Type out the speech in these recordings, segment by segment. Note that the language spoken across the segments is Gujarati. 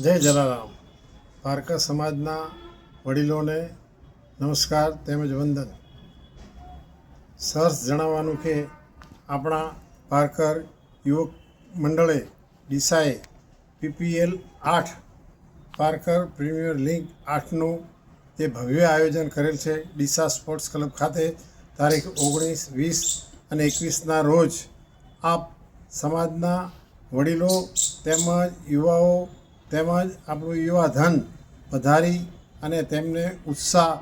જય જલારામ. પારકર સમાજના વડીલોને નમસ્કાર તેમજ વંદન. સહર્ષ જણાવવાનું કે આપણા પારકર યુવક મંડળે ડીસાએ PPL 8 પારકર પ્રીમિયર લીગ 8નું જે ભવ્ય આયોજન કરેલ છે ડીસા સ્પોર્ટ્સ ક્લબ ખાતે તારીખ 19, 20 અને 21ના રોજ આપ સમાજના વડીલો તેમજ યુવાઓ તેમજ આપણું યુવા ધન વધારી અને તેમને ઉત્સાહ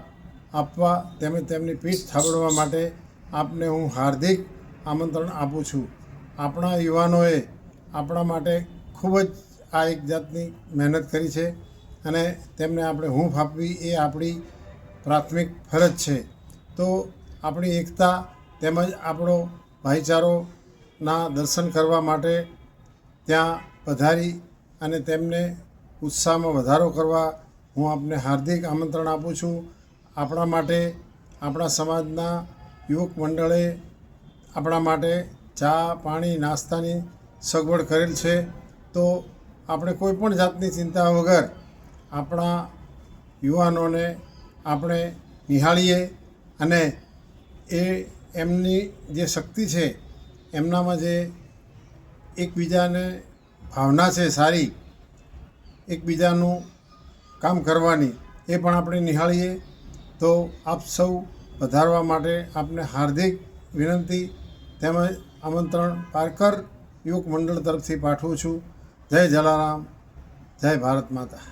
આપવા તેમજ તેમની પીઠ થાબડવા માટે આપને હું હાર્દિક આમંત્રણ આપું છું. આપણા યુવાનોએ આપણા માટે ખૂબ જ આ એક જાતની મહેનત કરી છે અને તેમને આપણે હૂંફ આપવી એ આપણી પ્રાથમિક ફરજ છે. તો આપણી એકતા તેમજ આપણો ભાઈચારોના દર્શન કરવા માટે ત્યાં પધારી અને તેમને ઉત્સાહમાં વધારો કરવા હું આપને હાર્દિક આમંત્રણ આપું છું. આપણા માટે આપણા સમાજના યુવક મંડળે આપણા માટે ચા પાણી નાસ્તાની સગવડ કરેલ છે. તો આપણે કોઈ પણ જાતની ચિંતા વગર આપણા યુવાનોને આપણે નિહાળીએ અને એ એમની જે શક્તિ છે એમનામાં જે એકબીજાને ભાવના છે સારી એકબીજાનું કામ કરવાની એ પણ આપણે નિહાળીએ. તો આપ સૌ પધારવા માટે આપને હાર્દિક વિનંતી તેમજ આમંત્રણ પારકર યુવક મંડળ તરફથી પાઠવું છું. જય જલારામ, જય ભારત માતા.